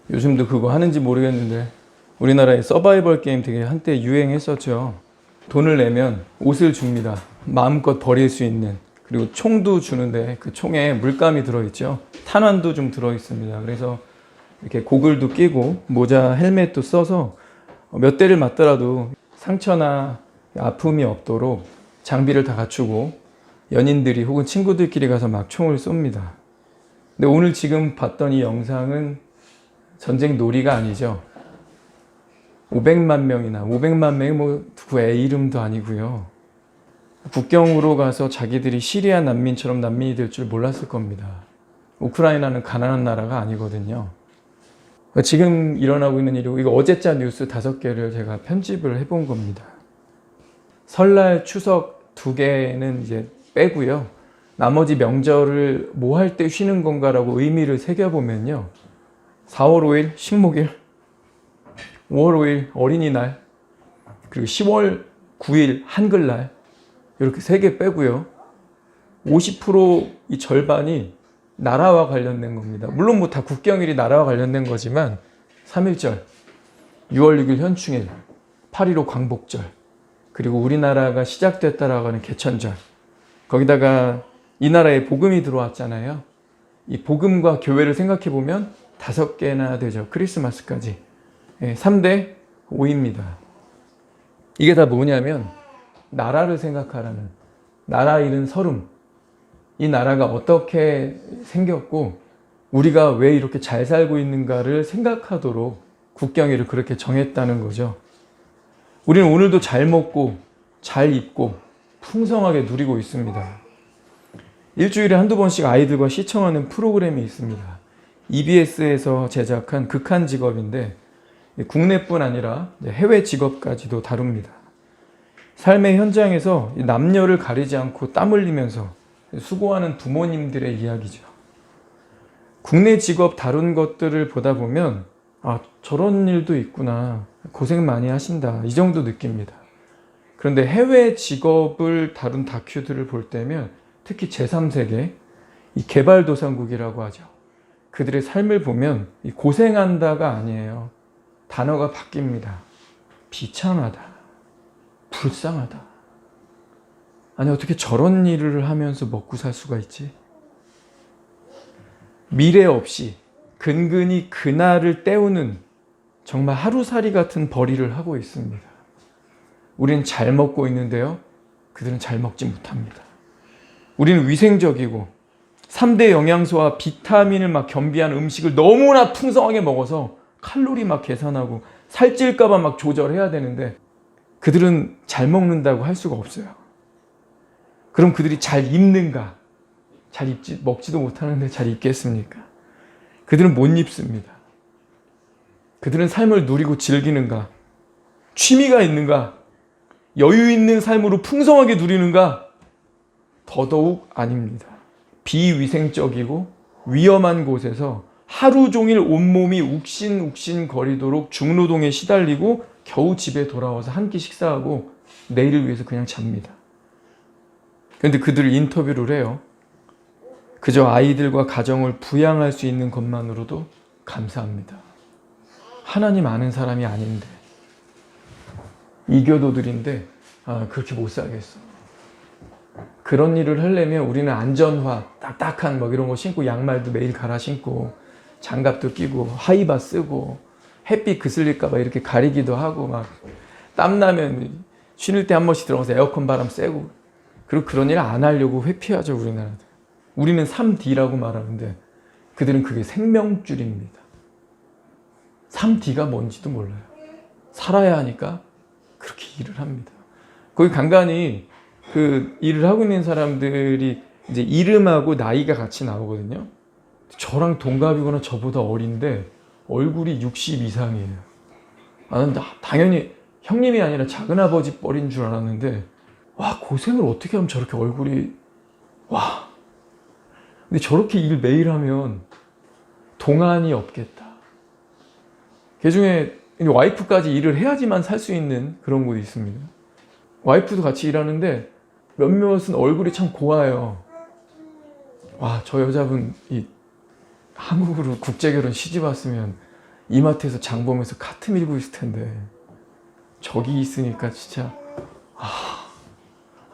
요즘도 그거 하는지 모르겠는데 우리나라에 서바이벌 게임 되게 한때 유행했었죠. 돈을 내면 옷을 줍니다. 마음껏 버릴 수 있는. 그리고 총도 주는데 그 총에 물감이 들어있죠. 탄환도 좀 들어있습니다. 그래서 이렇게 고글도 끼고 모자, 헬멧도 써서 몇 대를 맞더라도 상처나 아픔이 없도록 장비를 다 갖추고 연인들이 혹은 친구들끼리 가서 막 총을 쏩니다. 근데 오늘 지금 봤던 이 영상은 전쟁 놀이가 아니죠. 500만 명이나 500만 명이 뭐 누구의 이름도 아니고요. 국경으로 가서 자기들이 시리아 난민처럼 난민이 될 줄 몰랐을 겁니다. 우크라이나는 가난한 나라가 아니거든요. 지금 일어나고 있는 일이고, 이거 어제자 뉴스 5개를 제가 편집을 해본 겁니다. 설날, 추석 2개는 이제 빼고요. 나머지 명절을 뭐 할 때 쉬는 건가라고 의미를 새겨보면요. 4월 5일 식목일, 5월 5일 어린이날, 그리고 10월 9일 한글날, 이렇게 3개 빼고요. 50%이 절반이 나라와 관련된 겁니다. 물론 뭐 다 국경일이 나라와 관련된 거지만 3.1절, 6월 6일 현충일, 8.15 광복절, 그리고 우리나라가 시작됐다라고 하는 개천절, 거기다가 이 나라에 복음이 들어왔잖아요. 이 복음과 교회를 생각해 보면 5개나 되죠. 크리스마스까지. 3대 5입니다. 이게 다 뭐냐면 나라를 생각하라는, 나라 잃은 서름, 이 나라가 어떻게 생겼고 우리가 왜 이렇게 잘 살고 있는가를 생각하도록 국경일을 그렇게 정했다는 거죠. 우리는 오늘도 잘 먹고 잘 입고 풍성하게 누리고 있습니다. 일주일에 한두 번씩 아이들과 시청하는 프로그램이 있습니다. EBS에서 제작한 극한 직업인데 국내뿐 아니라 해외 직업까지도 다룹니다. 삶의 현장에서 남녀를 가리지 않고 땀 흘리면서 수고하는 부모님들의 이야기죠. 국내 직업 다룬 것들을 보다 보면 아, 저런 일도 있구나, 고생 많이 하신다, 이 정도 느낍니다. 그런데 해외 직업을 다룬 다큐들을 볼 때면 특히 제3세계, 이 개발도상국이라고 하죠. 그들의 삶을 보면 이 고생한다가 아니에요. 단어가 바뀝니다. 비참하다, 불쌍하다. 아니 어떻게 저런 일을 하면서 먹고 살 수가 있지? 미래 없이 근근히 그날을 때우는 정말 하루살이 같은 벌이를 하고 있습니다. 우리는 잘 먹고 있는데요, 그들은 잘 먹지 못합니다. 우리는 위생적이고 3대 영양소와 비타민을 막 겸비한 음식을 너무나 풍성하게 먹어서 칼로리 막 계산하고 살찔까봐 막 조절해야 되는데 그들은 잘 먹는다고 할 수가 없어요. 그럼 그들이 잘 입는가? 먹지도 못하는데 잘 입겠습니까? 그들은 못 입습니다. 그들은 삶을 누리고 즐기는가? 취미가 있는가? 여유 있는 삶으로 풍성하게 누리는가? 더더욱 아닙니다. 비위생적이고 위험한 곳에서 하루 종일 온몸이 욱신욱신 거리도록 중노동에 시달리고 겨우 집에 돌아와서 한 끼 식사하고 내일을 위해서 그냥 잡니다. 그런데 그들을 인터뷰를 해요. 그저 아이들과 가정을 부양할 수 있는 것만으로도 감사합니다. 하나님 아는 사람이 아닌데, 이교도들인데 그렇게 못 살겠어. 그런 일을 하려면 우리는 안전화, 딱딱한 뭐 이런 거 신고, 양말도 매일 갈아 신고, 장갑도 끼고, 하이바 쓰고, 햇빛 그슬릴까 봐 이렇게 가리기도 하고, 막 땀나면 쉬는 때 한 번씩 들어가서 에어컨 바람 쐬고, 그리고 그런 일 안 하려고 회피하죠, 우리나라들. 우리는 3D라고 말하는데 그들은 그게 생명줄입니다. 3D가 뭔지도 몰라요. 살아야 하니까 그렇게 일을 합니다. 거기 간간히 그 일을 하고 있는 사람들이 이제 이름하고 나이가 같이 나오거든요. 저랑 동갑이거나 저보다 어린데 얼굴이 60 이상이에요. 난 당연히 형님이 아니라 작은아버지 뻘인 줄 알았는데, 와, 고생을 어떻게 하면 저렇게 얼굴이, 와. 근데 저렇게 일 매일 하면 동안이 없겠다. 그중에 와이프까지 일을 해야지만 살 수 있는 그런 곳이 있습니다. 와이프도 같이 일하는데 몇몇은 얼굴이 참 고와요. 와, 저 여자분 한국으로 국제결혼 시집 왔으면 이마트에서 장 보면서 카트 밀고 있을 텐데 저기 있으니까 진짜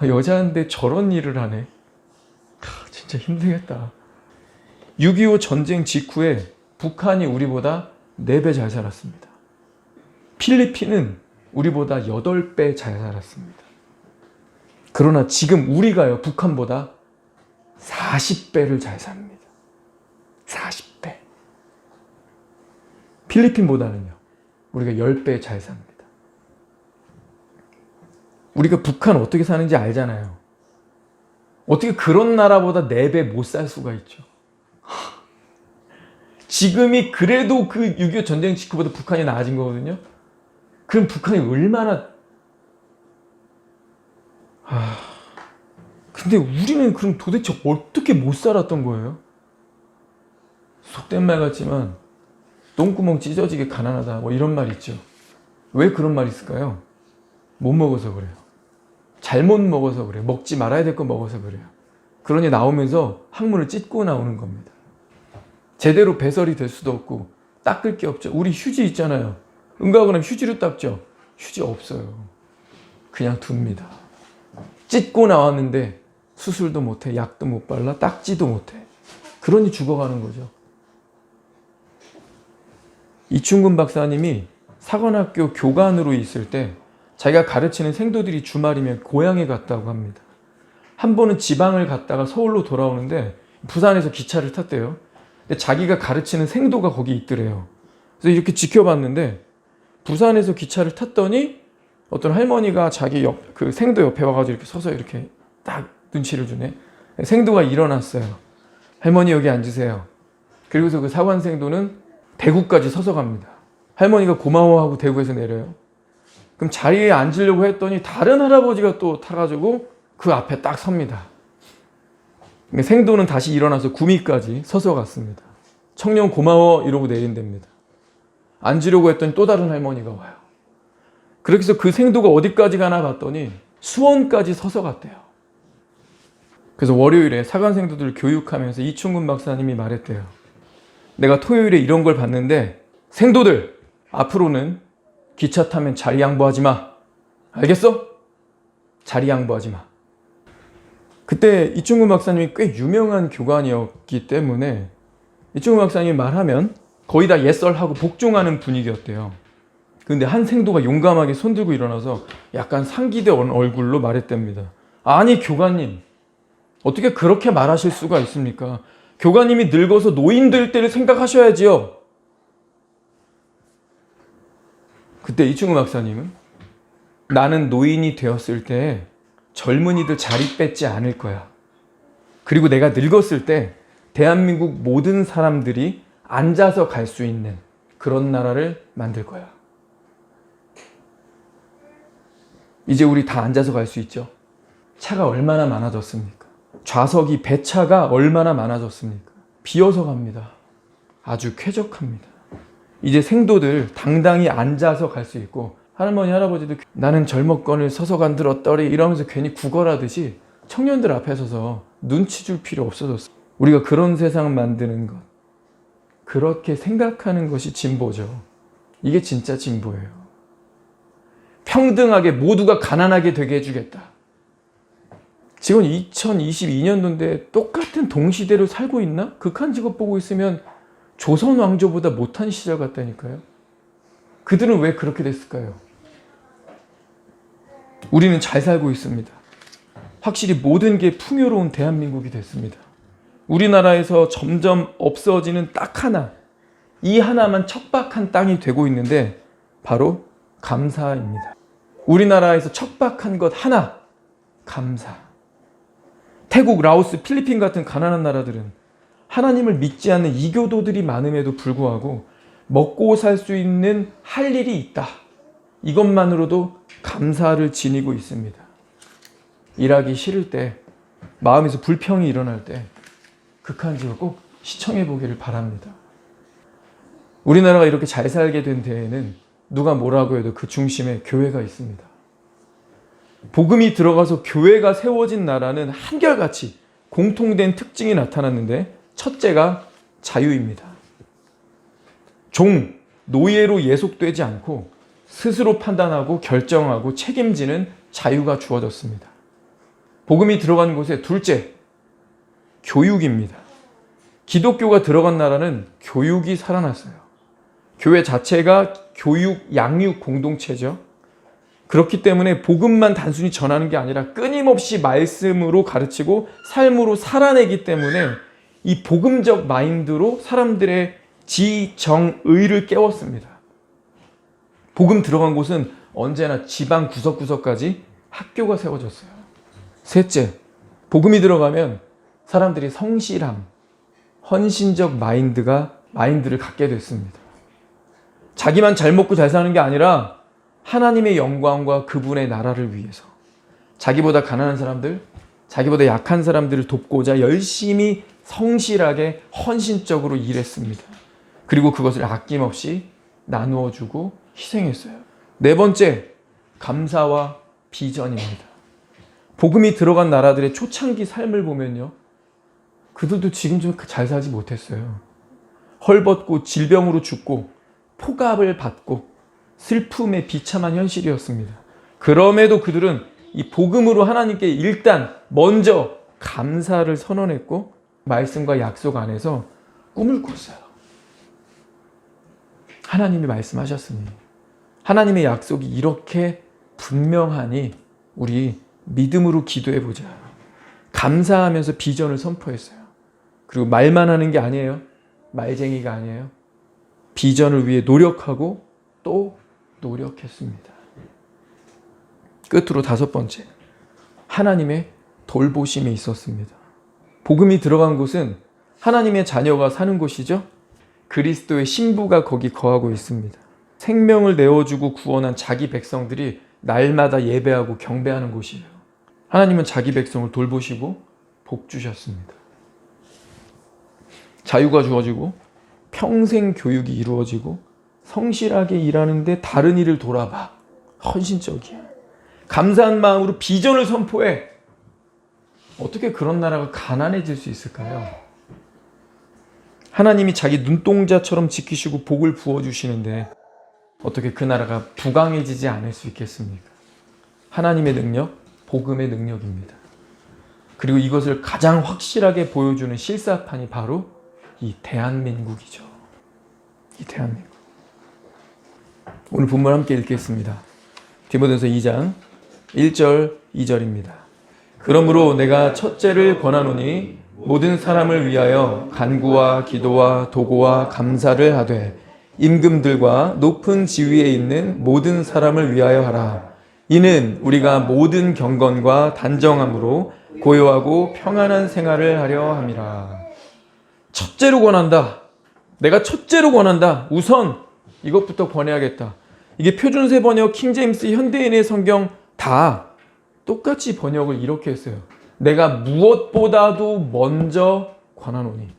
여자인데 저런 일을 하네. 진짜 힘들겠다. 6.25 전쟁 직후에 북한이 우리보다 4배 잘 살았습니다. 필리핀은 우리보다 8배 잘 살았습니다. 그러나 지금 우리가요, 북한보다 40배를 잘 삽니다. 40배. 필리핀보다는요, 우리가 10배 잘 삽니다. 우리가 북한 어떻게 사는지 알잖아요. 어떻게 그런 나라보다 4배 못 살 수가 있죠. 지금이 그래도 그 6.25 전쟁 직후보다 북한이 나아진 거거든요. 그럼 북한이 얼마나... 근데 우리는 그럼 도대체 어떻게 못 살았던 거예요? 속된 말 같지만 똥구멍 찢어지게 가난하다 뭐 이런 말 있죠. 왜 그런 말 있을까요? 못 먹어서 그래요. 잘못 먹어서 그래요. 먹지 말아야 될 거 먹어서 그래요. 그러니 나오면서 항문을 찢고 나오는 겁니다. 제대로 배설이 될 수도 없고 닦을 게 없죠. 우리 휴지 있잖아요. 응가하고 나면 휴지로 닦죠. 휴지 없어요. 그냥 둡니다. 찢고 나왔는데 수술도 못해, 약도 못 발라, 닦지도 못해. 그러니 죽어가는 거죠. 이충근 박사님이 사관학교 교관으로 있을 때 자기가 가르치는 생도들이 주말이면 고향에 갔다고 합니다. 한 번은 지방을 갔다가 서울로 돌아오는데 부산에서 기차를 탔대요. 근데 자기가 가르치는 생도가 거기 있더래요. 그래서 이렇게 지켜봤는데 부산에서 기차를 탔더니 어떤 할머니가 자기 그 생도 옆에 와가지고 이렇게 서서 이렇게 딱 눈치를 주네. 생도가 일어났어요. 할머니 여기 앉으세요. 그리고서 그 사관생도는 대구까지 서서 갑니다. 할머니가 고마워하고 대구에서 내려요. 그럼 자리에 앉으려고 했더니 다른 할아버지가 또 타가지고 그 앞에 딱 섭니다. 생도는 다시 일어나서 구미까지 서서 갔습니다. 청년 고마워 이러고 내린답니다. 앉으려고 했더니 또 다른 할머니가 와요. 그렇게 해서 그 생도가 어디까지 가나 봤더니 수원까지 서서 갔대요. 그래서 월요일에 사관생도들 교육하면서 이충근 박사님이 말했대요. 내가 토요일에 이런 걸 봤는데 생도들 앞으로는 기차 타면 자리 양보하지 마. 알겠어? 자리 양보하지 마. 그때 이충근 박사님이 꽤 유명한 교관이었기 때문에 이충근 박사님이 말하면 거의 다 예썰하고 복종하는 분위기였대요. 근데 한 생도가 용감하게 손들고 일어나서 약간 상기된 얼굴로 말했답니다. 아니 교관님, 어떻게 그렇게 말하실 수가 있습니까? 교관님이 늙어서 노인 될 때를 생각하셔야지요. 그때 이충근 박사님은 나는 노인이 되었을 때 젊은이들 자리 뺏지 않을 거야. 그리고 내가 늙었을 때 대한민국 모든 사람들이 앉아서 갈 수 있는 그런 나라를 만들 거야. 이제 우리 다 앉아서 갈 수 있죠. 차가 얼마나 많아졌습니까? 좌석이 배차가 얼마나 많아졌습니까? 비어서 갑니다. 아주 쾌적합니다. 이제 생도들 당당히 앉아서 갈 수 있고 할머니 할아버지도 나는 젊었건을 서서 간들었더리 이러면서 괜히 구걸하듯이 청년들 앞에 서서 눈치 줄 필요 없어졌어요. 우리가 그런 세상 만드는 것, 그렇게 생각하는 것이 진보죠. 이게 진짜 진보예요. 평등하게 모두가 가난하게 되게 해주겠다. 지금 2022년도인데 똑같은 동시대로 살고 있나? 극한 직업 보고 있으면 조선 왕조보다 못한 시절 같다니까요. 그들은 왜 그렇게 됐을까요? 우리는 잘 살고 있습니다. 확실히 모든 게 풍요로운 대한민국이 됐습니다. 우리나라에서 점점 없어지는 딱 하나, 이 하나만 척박한 땅이 되고 있는데 바로 감사입니다. 우리나라에서 척박한 것 하나, 감사. 태국, 라오스, 필리핀 같은 가난한 나라들은 하나님을 믿지 않는 이교도들이 많음에도 불구하고 먹고 살 수 있는 할 일이 있다. 이것만으로도 감사를 지니고 있습니다. 일하기 싫을 때, 마음에서 불평이 일어날 때 극한직을 꼭 시청해 보기를 바랍니다. 우리나라가 이렇게 잘 살게 된 데에는 누가 뭐라고 해도 그 중심에 교회가 있습니다. 복음이 들어가서 교회가 세워진 나라는 한결같이 공통된 특징이 나타났는데 첫째가 자유입니다. 노예로 예속되지 않고 스스로 판단하고 결정하고 책임지는 자유가 주어졌습니다. 복음이 들어간 곳에 둘째, 교육입니다. 기독교가 들어간 나라는 교육이 살아났어요. 교회 자체가 교육, 양육 공동체죠. 그렇기 때문에 복음만 단순히 전하는 게 아니라 끊임없이 말씀으로 가르치고 삶으로 살아내기 때문에 이 복음적 마인드로 사람들의 지정의를 깨웠습니다. 복음 들어간 곳은 언제나 지방 구석구석까지 학교가 세워졌어요. 셋째, 복음이 들어가면 사람들이 성실함, 헌신적 마인드를 갖게 됐습니다. 자기만 잘 먹고 잘 사는 게 아니라 하나님의 영광과 그분의 나라를 위해서 자기보다 가난한 사람들, 자기보다 약한 사람들을 돕고자 열심히 성실하게 헌신적으로 일했습니다. 그리고 그것을 아낌없이 나누어주고 희생했어요. 네 번째, 감사와 비전입니다. 복음이 들어간 나라들의 초창기 삶을 보면요, 그들도 지금 좀 잘 살지 못했어요. 헐벗고 질병으로 죽고 폭압을 받고 슬픔의 비참한 현실이었습니다. 그럼에도 그들은 이 복음으로 하나님께 일단 먼저 감사를 선언했고 말씀과 약속 안에서 꿈을 꿨어요. 하나님이 말씀하셨으니, 하나님의 약속이 이렇게 분명하니 우리 믿음으로 기도해보자. 감사하면서 비전을 선포했어요. 그리고 말만 하는 게 아니에요. 말쟁이가 아니에요. 비전을 위해 노력하고 또 노력했습니다. 끝으로 다섯 번째, 하나님의 돌보심이 있었습니다. 복음이 들어간 곳은 하나님의 자녀가 사는 곳이죠. 그리스도의 신부가 거기 거하고 있습니다. 생명을 내어주고 구원한 자기 백성들이 날마다 예배하고 경배하는 곳이에요. 하나님은 자기 백성을 돌보시고 복 주셨습니다. 자유가 주어지고 평생 교육이 이루어지고 성실하게 일하는데 다른 일을 돌아봐. 헌신적이야. 감사한 마음으로 비전을 선포해. 어떻게 그런 나라가 가난해질 수 있을까요? 하나님이 자기 눈동자처럼 지키시고 복을 부어주시는데 어떻게 그 나라가 부강해지지 않을 수 있겠습니까? 하나님의 능력, 복음의 능력입니다. 그리고 이것을 가장 확실하게 보여주는 실사판이 바로 이 대한민국이죠. 이 대한민국. 오늘 본문 함께 읽겠습니다. 디모데전서 2장 1절 2절입니다. 그러므로 내가 첫째를 권하노니 모든 사람을 위하여 간구와 기도와 도고와 감사를 하되 임금들과 높은 지위에 있는 모든 사람을 위하여 하라. 이는 우리가 모든 경건과 단정함으로 고요하고 평안한 생활을 하려 함이라. 첫째로 권한다. 내가 첫째로 권한다. 우선 이것부터 권해야겠다. 이게 표준세 번역, 킹제임스, 현대인의 성경 다 똑같이 번역을 이렇게 했어요. 내가 무엇보다도 먼저 권하노니.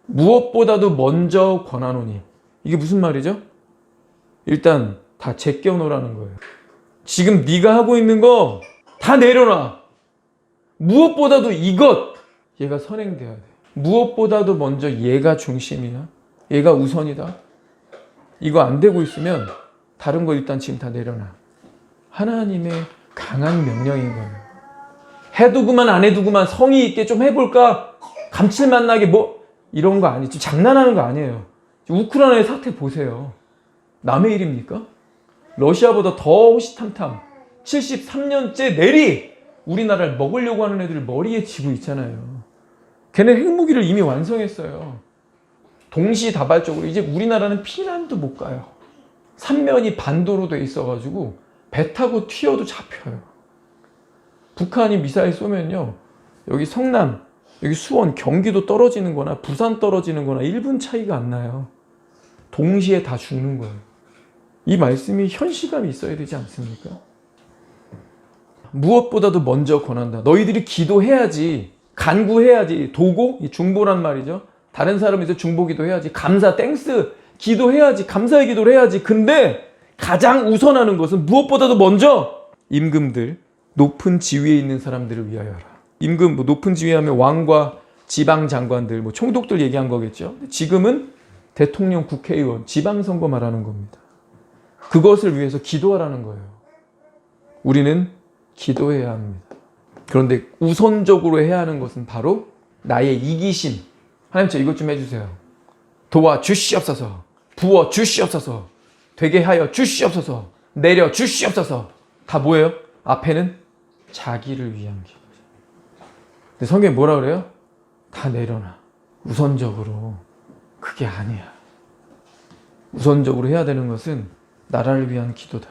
무엇보다도 먼저 권하노니. 이게 무슨 말이죠? 일단 다 제껴놓으라는 거예요. 지금 네가 하고 있는 거 다 내려놔. 무엇보다도 이것, 얘가 선행돼야 돼. 무엇보다도 먼저 얘가 중심이야. 얘가 우선이다. 이거 안 되고 있으면 다른 거 일단 지금 다 내려놔. 하나님의 강한 명령인 거예요. 해두고만 안 해두고만 성의 있게 좀 해볼까? 감칠맛 나게 뭐 이런 거 아니지. 장난하는 거 아니에요. 우크라이나의 사태 보세요. 남의 일입니까? 러시아보다 더 호시탐탐 73년째 내리 우리나라를 먹으려고 하는 애들 머리에 쥐고 있잖아요. 걔네 핵무기를 이미 완성했어요. 동시다발적으로 이제 우리나라는 피난도 못 가요. 삼면이 반도로 돼 있어가지고 배 타고 튀어도 잡혀요. 북한이 미사일 쏘면요, 여기 성남, 여기 수원, 경기도 떨어지는 거나 부산 떨어지는 거나 1분 차이가 안 나요. 동시에 다 죽는 거예요. 이 말씀이 현실감이 있어야 되지 않습니까? 무엇보다도 먼저 권한다. 너희들이 기도해야지, 간구해야지. 도고, 이 중보란 말이죠. 다른 사람에서 중보기도 해야지. 감사, 땡스, 기도해야지. 감사의 기도를 해야지. 근데 가장 우선하는 것은 무엇보다도 먼저 임금들, 높은 지위에 있는 사람들을 위하여 하라. 임금, 높은 지위에 하면 왕과 지방 장관들, 총독들 얘기한 거겠죠. 지금은 대통령, 국회의원, 지방선거 말하는 겁니다. 그것을 위해서 기도하라는 거예요. 우리는 기도해야 합니다. 그런데 우선적으로 해야 하는 것은 바로 나의 이기심. 하나님 저 이것 좀 해주세요. 도와주시옵소서. 부어주시옵소서. 되게 하여 주시옵소서. 내려주시옵소서. 다 뭐예요? 앞에는 자기를 위한 기도죠. 근데 성경이 뭐라 그래요? 다 내려놔. 우선적으로. 그게 아니야. 우선적으로 해야 되는 것은 나라를 위한 기도다.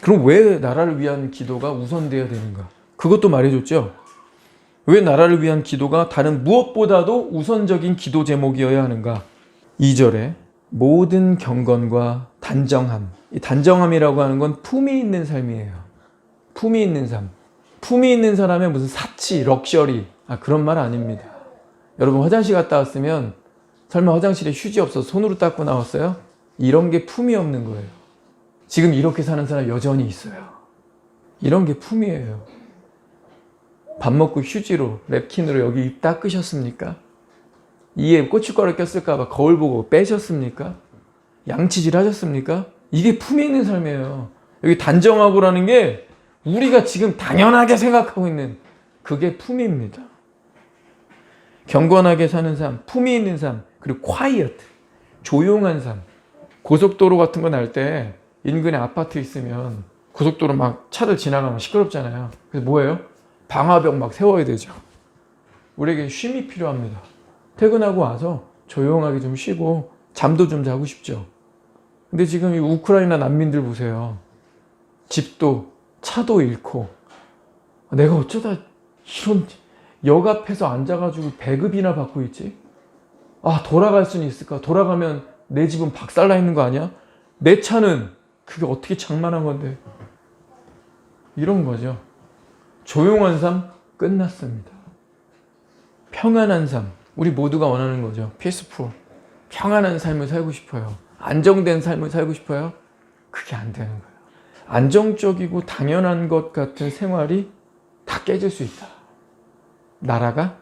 그럼 왜 나라를 위한 기도가 우선되어야 되는가? 그것도 말해줬죠. 왜 나라를 위한 기도가 다른 무엇보다도 우선적인 기도 제목이어야 하는가? 2절에 모든 경건과 단정함. 이 단정함이라고 하는 건 품이 있는 삶이에요. 품이 있는 삶. 품이 있는 사람의 무슨 사치, 럭셔리 그런 말 아닙니다. 여러분 화장실 갔다 왔으면 설마 화장실에 휴지 없어서 손으로 닦고 나왔어요? 이런 게 품이 없는 거예요. 지금 이렇게 사는 사람 여전히 있어요. 이런 게 품이에요. 밥 먹고 휴지로 랩킨으로 여기 입 닦으셨습니까? 이에 고춧가루 꼈을까 봐 거울 보고 빼셨습니까? 양치질 하셨습니까? 이게 품이 있는 삶이에요. 여기 단정하고라는 게 우리가 지금 당연하게 생각하고 있는 그게 품입니다. 경건하게 사는 삶, 품이 있는 삶, 그리고 quiet, 조용한 삶. 고속도로 같은 거 날 때 인근에 아파트 있으면 고속도로 막 차들 지나가면 시끄럽잖아요. 그래서 뭐예요? 방화벽 막 세워야 되죠. 우리에게 쉼이 필요합니다. 퇴근하고 와서 조용하게 좀 쉬고 잠도 좀 자고 싶죠. 근데 지금 이 우크라이나 난민들 보세요. 집도 차도 잃고 내가 어쩌다 이런 역 앞에서 앉아가지고 배급이나 받고 있지? 돌아갈 수는 있을까? 돌아가면 내 집은 박살나 있는 거 아니야? 내 차는 그게 어떻게 장만한 건데? 이런 거죠. 조용한 삶 끝났습니다. 평안한 삶 우리 모두가 원하는 거죠. peaceful 평안한 삶을 살고 싶어요. 안정된 삶을 살고 싶어요. 그게 안 되는 거예요. 안정적이고 당연한 것 같은 생활이 다 깨질 수 있다. 나라가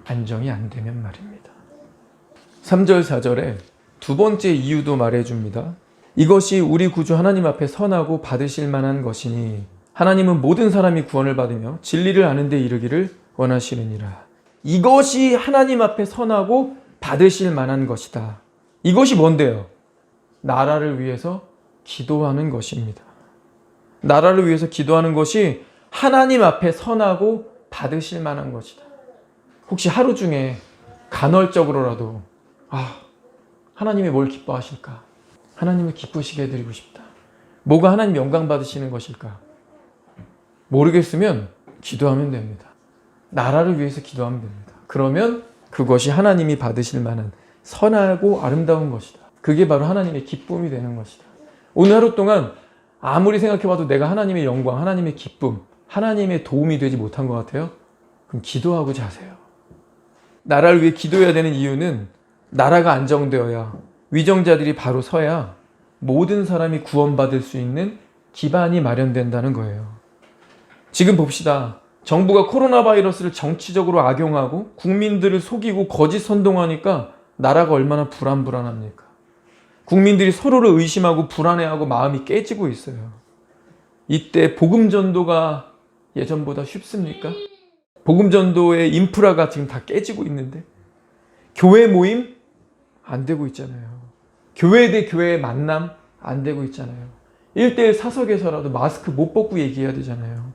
안정이 안 되면 말입니다. 3절 4절에 두 번째 이유도 말해줍니다. 이것이 우리 구주 하나님 앞에 선하고 받으실 만한 것이니 하나님은 모든 사람이 구원을 받으며 진리를 아는 데 이르기를 원하시느니라. 이것이 하나님 앞에 선하고 받으실 만한 것이다. 이것이 뭔데요? 나라를 위해서 기도하는 것입니다. 나라를 위해서 기도하는 것이 하나님 앞에 선하고 받으실 만한 것이다. 혹시 하루 중에 간헐적으로라도 하나님이 뭘 기뻐하실까? 하나님을 기쁘시게 해드리고 싶다. 뭐가 하나님 영광 받으시는 것일까? 모르겠으면 기도하면 됩니다. 나라를 위해서 기도하면 됩니다. 그러면 그것이 하나님이 받으실 만한 선하고 아름다운 것이다. 그게 바로 하나님의 기쁨이 되는 것이다. 오늘 하루 동안 아무리 생각해봐도 내가 하나님의 영광, 하나님의 기쁨, 하나님의 도움이 되지 못한 것 같아요? 그럼 기도하고 자세요. 나라를 위해 기도해야 되는 이유는 나라가 안정되어야 위정자들이 바로 서야 모든 사람이 구원받을 수 있는 기반이 마련된다는 거예요. 지금 봅시다. 정부가 코로나 바이러스를 정치적으로 악용하고 국민들을 속이고 거짓 선동하니까 나라가 얼마나 불안합니까? 국민들이 서로를 의심하고 불안해하고 마음이 깨지고 있어요. 이때 복음 전도가 예전보다 쉽습니까? 복음 전도의 인프라가 지금 다 깨지고 있는데 교회 모임 안 되고 있잖아요. 교회 대 교회의 만남 안 되고 있잖아요. 1대1 사석에서라도 마스크 못 벗고 얘기해야 되잖아요.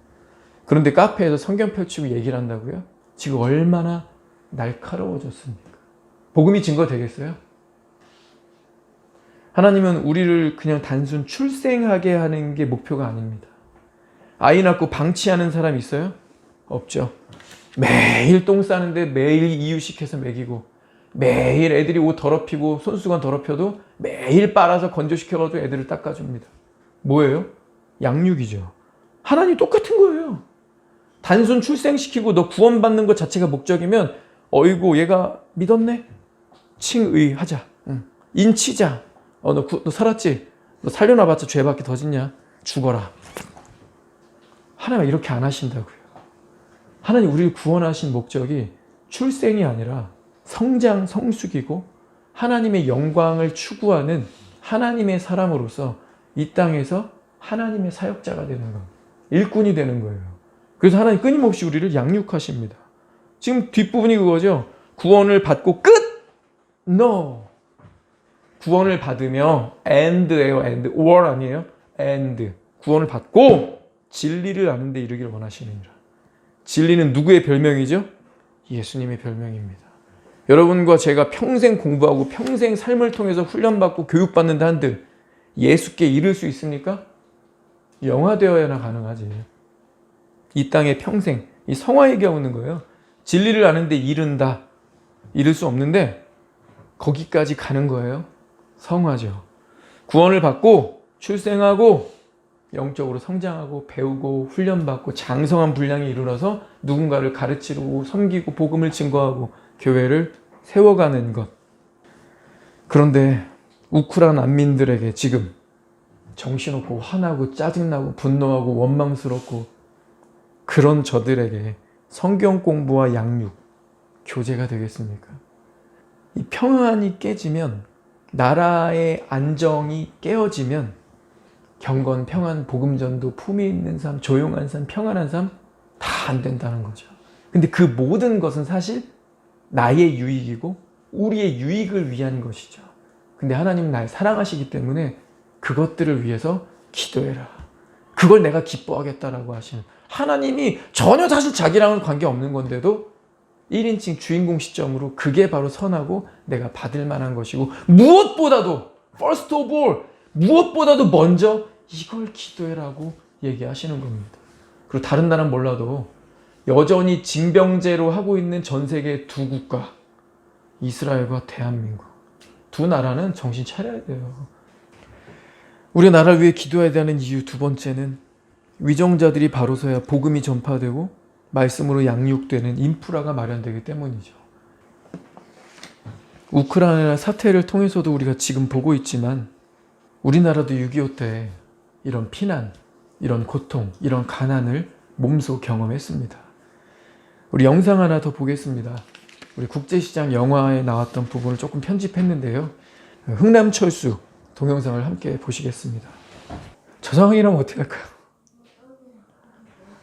그런데 카페에서 성경 펼치고 얘기를 한다고요? 지금 얼마나 날카로워졌습니까? 복음이 증거 되겠어요? 하나님은 우리를 그냥 단순 출생하게 하는 게 목표가 아닙니다. 아이 낳고 방치하는 사람 있어요? 없죠. 매일 똥 싸는데 매일 이유식해서 먹이고 매일 애들이 옷 더럽히고 손수건 더럽혀도 매일 빨아서 건조시켜가지고 애들을 닦아줍니다. 뭐예요? 양육이죠. 하나님 똑같은 거예요. 단순 출생시키고 너 구원받는 것 자체가 목적이면 어이구 얘가 믿었네? 칭의하자. 인치자. 너 살았지? 너 살려놔봤자 죄밖에 더 짓냐? 죽어라. 하나님은 이렇게 안 하신다고요. 하나님 우리를 구원하신 목적이 출생이 아니라 성장, 성숙이고 하나님의 영광을 추구하는 하나님의 사람으로서 이 땅에서 하나님의 사역자가 되는 겁니다. 일꾼이 되는 거예요. 그래서 하나님 끊임없이 우리를 양육하십니다. 지금 뒷부분이 그거죠. 구원을 받고 끝! No. 구원을 받으며 and예요. and. or 아니에요. and. 구원을 받고 진리를 아는 데 이르기를 원하시느니라. 진리는 누구의 별명이죠? 예수님의 별명입니다. 여러분과 제가 평생 공부하고 평생 삶을 통해서 훈련받고 교육받는다 한들 예수께 이를 수 있습니까? 영화되어야나 가능하지. 이 땅에 평생, 이 성화 얘기하고 있는 거예요. 진리를 아는데 이른다. 이룰 수 없는데 거기까지 가는 거예요. 성화죠. 구원을 받고 출생하고 영적으로 성장하고 배우고 훈련받고 장성한 분량에 이르러서 누군가를 가르치고 섬기고 복음을 증거하고 교회를 세워가는 것. 그런데 우크라이나 난민들에게 지금 정신없고 화나고 짜증나고 분노하고 원망스럽고 그런 저들에게 성경 공부와 양육, 교제가 되겠습니까? 이 평안이 깨지면, 나라의 안정이 깨어지면 경건, 평안, 복음전도, 품위 있는 삶, 조용한 삶, 평안한 삶 다 안 된다는 거죠. 근데 그 모든 것은 사실 나의 유익이고 우리의 유익을 위한 것이죠. 근데 하나님은 날 사랑하시기 때문에 그것들을 위해서 기도해라. 그걸 내가 기뻐하겠다라고 하시는, 하나님이 전혀 사실 자기랑은 관계없는 건데도 1인칭 주인공 시점으로 그게 바로 선하고 내가 받을 만한 것이고, 무엇보다도 first of all, 무엇보다도 먼저 이걸 기도해라고 얘기하시는 겁니다. 그리고 다른 나라는 몰라도 여전히 징병제로 하고 있는 전 세계 두 국가, 이스라엘과 대한민국, 두 나라는 정신 차려야 돼요. 우리 나라를 위해 기도해야 되는 이유 두 번째는 위정자들이 바로 서야 복음이 전파되고 말씀으로 양육되는 인프라가 마련되기 때문이죠. 우크라이나 사태를 통해서도 우리가 지금 보고 있지만 우리나라도 6.25 때 이런 피난, 이런 고통, 이런 가난을 몸소 경험했습니다. 우리 영상 하나 더 보겠습니다. 우리 국제시장 영화에 나왔던 부분을 조금 편집했는데요. 흥남철수 동영상을 함께 보시겠습니다. 저 상황이라면 어떻게 할까요?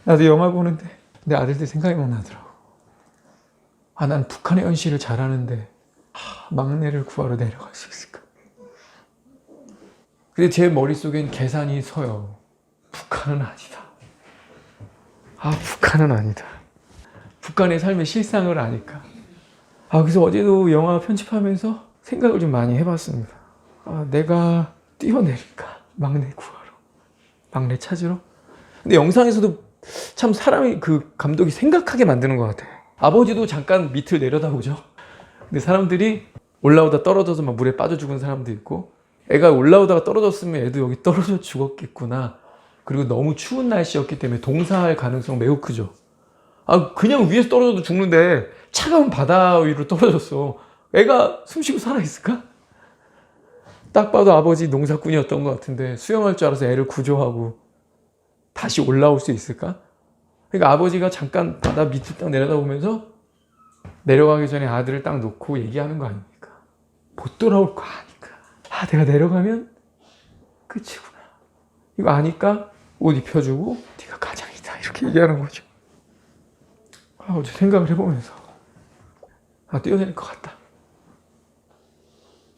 나도 영화 보는데 내 아들들 생각이만 나더라고. 난 북한의 현실을 잘 아는데 막내를 구하러 내려갈 수 있을까? 근데 제 머릿속엔 계산이 서요. 북한은 아니다. 북한은 아니다. 북한의 삶의 실상을 아니까. 그래서 어제도 영화 편집하면서 생각을 좀 많이 해봤습니다. 내가 뛰어내릴까? 막내 구하러. 막내 찾으러. 근데 영상에서도 참 사람이, 그 감독이 생각하게 만드는 것 같아요. 아버지도 잠깐 밑을 내려다보죠. 근데 사람들이 올라오다 떨어져서 막 물에 빠져 죽은 사람도 있고, 애가 올라오다가 떨어졌으면 애도 여기 떨어져 죽었겠구나. 그리고 너무 추운 날씨였기 때문에 동사할 가능성 매우 크죠. 그냥 위에서 떨어져도 죽는데 차가운 바다 위로 떨어졌어. 애가 숨쉬고 살아있을까? 딱 봐도 아버지 농사꾼이었던 것 같은데 수영할 줄 알아서 애를 구조하고 다시 올라올 수 있을까? 그러니까 아버지가 잠깐 바다 밑을 딱 내려다보면서 내려가기 전에 아들을 딱 놓고 얘기하는 거 아닙니까? 못 돌아올 거 아니까. 내가 내려가면 끝이구나. 이거 아니까 옷 입혀주고 네가 가장이다. 이렇게 얘기하는 거죠. 어제 생각을 해보면서 뛰어내릴 것 같다.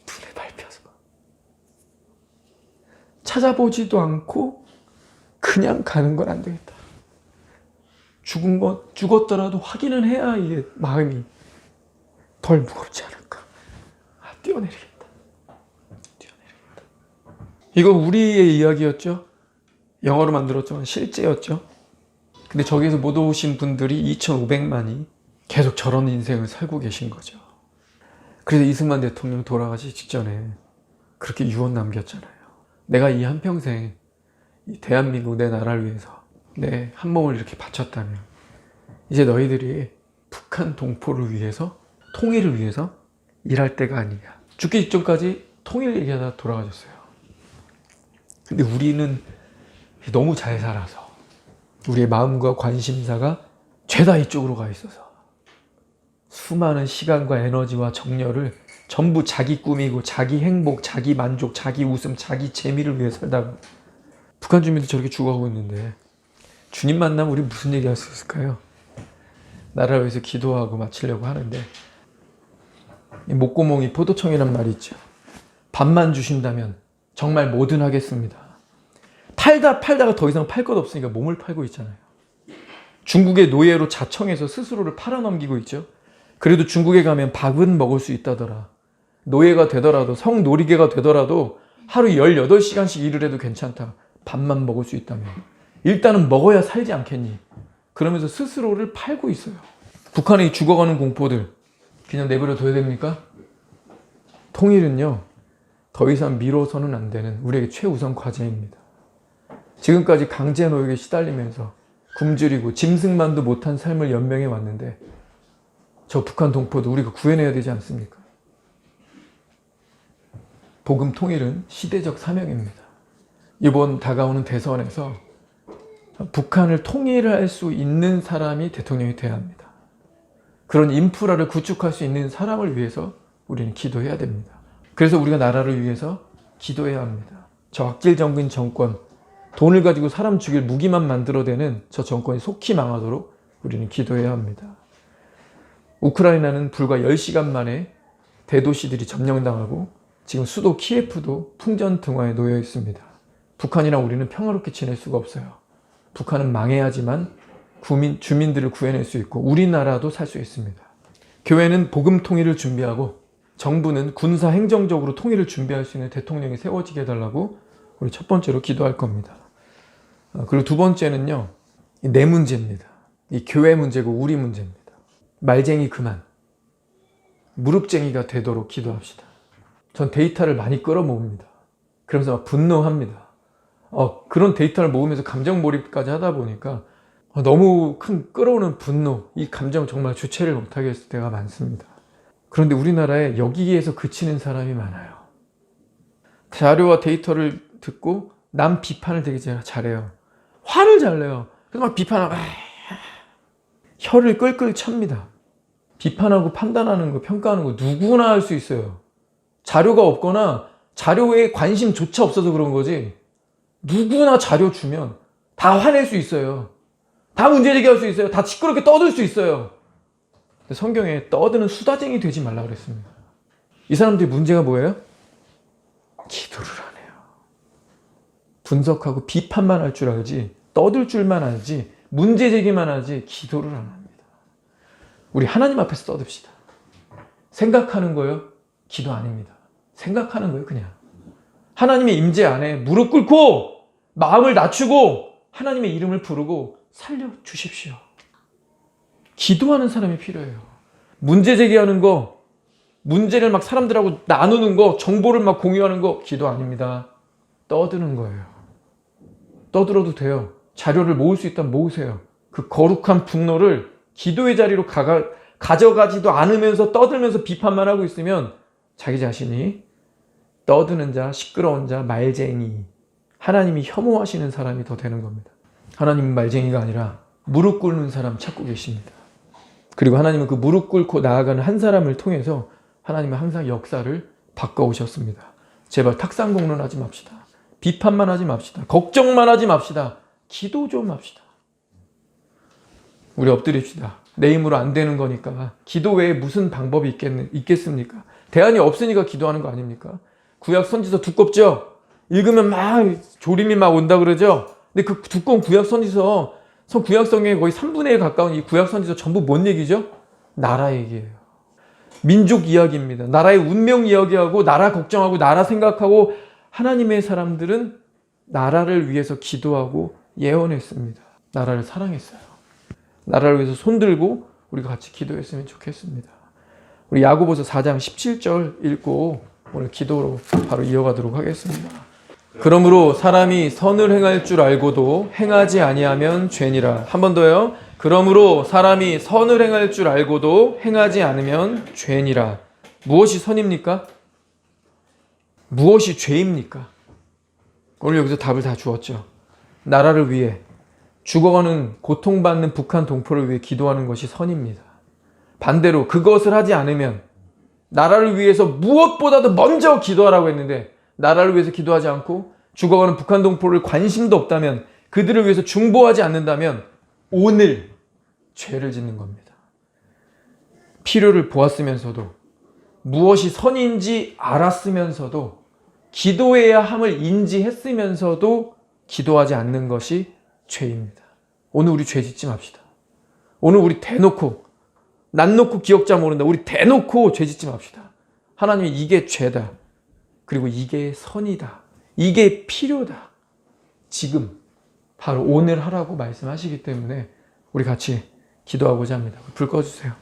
눈에 밟혀서. 찾아보지도 않고 그냥 가는 건 안 되겠다. 죽었더라도 확인을 해야 이게 마음이 덜 무겁지 않을까. 뛰어내리겠다. 이거 우리의 이야기였죠. 영어로 만들었지만 실제였죠. 근데 저기에서 못 오신 분들이 2,500만이 계속 저런 인생을 살고 계신 거죠. 그래서 이승만 대통령 돌아가시기 직전에 그렇게 유언 남겼잖아요. 내가 이 한평생 이 대한민국 내 나라를 위해서 내 한 몸을 이렇게 바쳤다면 이제 너희들이 북한 동포를 위해서, 통일을 위해서 일할 때가 아니냐. 죽기 직전까지 통일 얘기하다 돌아가셨어요. 근데 우리는 너무 잘 살아서 우리의 마음과 관심사가 죄다 이쪽으로 가 있어서 수많은 시간과 에너지와 정열을 전부 자기 꿈이고 자기 행복, 자기 만족, 자기 웃음, 자기 재미를 위해 살다가 북한 주민도 저렇게 죽어가고 있는데 주님 만나면 우리 무슨 얘기 할 수 있을까요? 나라를 위해서 기도하고 마치려고 하는데 이 목구멍이 포도청이란 말이 있죠. 밥만 주신다면 정말 뭐든 하겠습니다. 팔다가 더 이상 팔 것 없으니까 몸을 팔고 있잖아요. 중국의 노예로 자청해서 스스로를 팔아넘기고 있죠. 그래도 중국에 가면 밥은 먹을 수 있다더라. 노예가 되더라도 성노리개가 되더라도 하루 18시간씩 일을 해도 괜찮다. 밥만 먹을 수 있다면 일단은 먹어야 살지 않겠니? 그러면서 스스로를 팔고 있어요. 북한의 죽어가는 공포들 그냥 내버려 둬야 됩니까? 통일은요 더 이상 미뤄서는 안 되는 우리에게 최우선 과제입니다. 지금까지 강제 노역에 시달리면서 굶주리고 짐승만도 못한 삶을 연명해 왔는데 저 북한 동포도 우리가 구해내야 되지 않습니까? 복음 통일은 시대적 사명입니다. 이번 다가오는 대선에서 북한을 통일할 수 있는 사람이 대통령이 돼야 합니다. 그런 인프라를 구축할 수 있는 사람을 위해서 우리는 기도해야 됩니다. 그래서 우리가 나라를 위해서 기도해야 합니다. 저 악질정근 정권, 돈을 가지고 사람 죽일 무기만 만들어대는 저 정권이 속히 망하도록 우리는 기도해야 합니다. 우크라이나는 불과 10시간 만에 대도시들이 점령당하고 지금 수도 키예프도 풍전등화에 놓여 있습니다. 북한이랑 우리는 평화롭게 지낼 수가 없어요. 북한은 망해야지만 주민들을 구해낼 수 있고 우리나라도 살 수 있습니다. 교회는 복음 통일을 준비하고 정부는 군사 행정적으로 통일을 준비할 수 있는 대통령이 세워지게 해달라고 우리 첫 번째로 기도할 겁니다. 그리고 두 번째는요, 내 문제입니다. 이 교회 문제고 우리 문제입니다. 말쟁이 그만, 무릎쟁이가 되도록 기도합시다. 전 데이터를 많이 끌어모읍니다. 그러면서 막 분노합니다. 그런 데이터를 모으면서 감정 몰입까지 하다 보니까 너무 큰 끌어오는 분노, 이 감정 정말 주체를 못하게 했을 때가 많습니다. 그런데 우리나라에 여기에서 그치는 사람이 많아요. 자료와 데이터를 듣고 남 비판을 되게 잘해요. 화를 잘 내요. 그래서 막 비판하고 혀를 끌끌 찹니다. 비판하고 판단하는 거, 평가하는 거 누구나 할 수 있어요. 자료가 없거나 자료에 관심조차 없어서 그런 거지 누구나 자료 주면 다 화낼 수 있어요. 다 문제제기할 수 있어요. 다 시끄럽게 떠들 수 있어요. 근데 성경에 떠드는 수다쟁이 되지 말라 그랬습니다. 이 사람들이 문제가 뭐예요? 기도를 안 해요. 분석하고 비판만 할 줄 알지 떠들 줄만 알지 문제제기만 하지 기도를 안 합니다. 우리 하나님 앞에서 떠듭시다. 생각하는 거요? 기도 아닙니다. 생각하는 거예요, 그냥. 하나님의 임재 안에 무릎 꿇고 마음을 낮추고 하나님의 이름을 부르고 살려주십시오. 기도하는 사람이 필요해요. 문제 제기하는 거, 문제를 막 사람들하고 나누는 거, 정보를 막 공유하는 거 기도 아닙니다. 떠드는 거예요. 떠들어도 돼요. 자료를 모을 수 있다면 모으세요. 그 거룩한 분노를 기도의 자리로 가져가지도 않으면서 떠들면서 비판만 하고 있으면 자기 자신이 떠드는 자, 시끄러운 자, 말쟁이, 하나님이 혐오하시는 사람이 더 되는 겁니다. 하나님은 말쟁이가 아니라 무릎 꿇는 사람 찾고 계십니다. 그리고 하나님은 그 무릎 꿇고 나아가는 한 사람을 통해서 하나님은 항상 역사를 바꿔오셨습니다. 제발 탁상공론 하지 맙시다. 비판만 하지 맙시다. 걱정만 하지 맙시다. 기도 좀 합시다. 우리 엎드립시다. 내 힘으로 안 되는 거니까 기도 외에 무슨 방법이 있겠습니까? 대안이 없으니까 기도하는 거 아닙니까? 구약 선지서 두껍죠? 읽으면 막 졸음이 막 온다 그러죠? 근데 그 두꺼운 구약 선지서, 구약 성경의 거의 3분의 1 가까운 이 구약 선지서 전부 뭔 얘기죠? 나라 얘기예요. 민족 이야기입니다. 나라의 운명 이야기하고 나라 걱정하고 나라 생각하고 하나님의 사람들은 나라를 위해서 기도하고 예언했습니다. 나라를 사랑했어요. 나라를 위해서 손들고 우리가 같이 기도했으면 좋겠습니다. 우리 야고보서 4장 17절 읽고 오늘 기도로 바로 이어가도록 하겠습니다. 그러므로 사람이 선을 행할 줄 알고도 행하지 아니하면 죄니라. 한 번 더요. 그러므로 사람이 선을 행할 줄 알고도 행하지 않으면 죄니라. 무엇이 선입니까? 무엇이 죄입니까? 오늘 여기서 답을 다 주었죠. 나라를 위해 죽어가는 고통받는 북한 동포를 위해 기도하는 것이 선입니다. 반대로 그것을 하지 않으면 나라를 위해서 무엇보다도 먼저 기도하라고 했는데 나라를 위해서 기도하지 않고 죽어가는 북한 동포를 관심도 없다면, 그들을 위해서 중보하지 않는다면 오늘 죄를 짓는 겁니다. 필요를 보았으면서도, 무엇이 선인지 알았으면서도, 기도해야 함을 인지했으면서도 기도하지 않는 것이 죄입니다. 오늘 우리 죄 짓지 맙시다. 오늘 우리 대놓고, 난 놓고 기억자 모른다, 우리 대놓고 죄 짓지 맙시다. 하나님이 이게 죄다, 그리고 이게 선이다, 이게 필요다, 지금 바로 오늘 하라고 말씀하시기 때문에 우리 같이 기도하고자 합니다. 불 꺼주세요.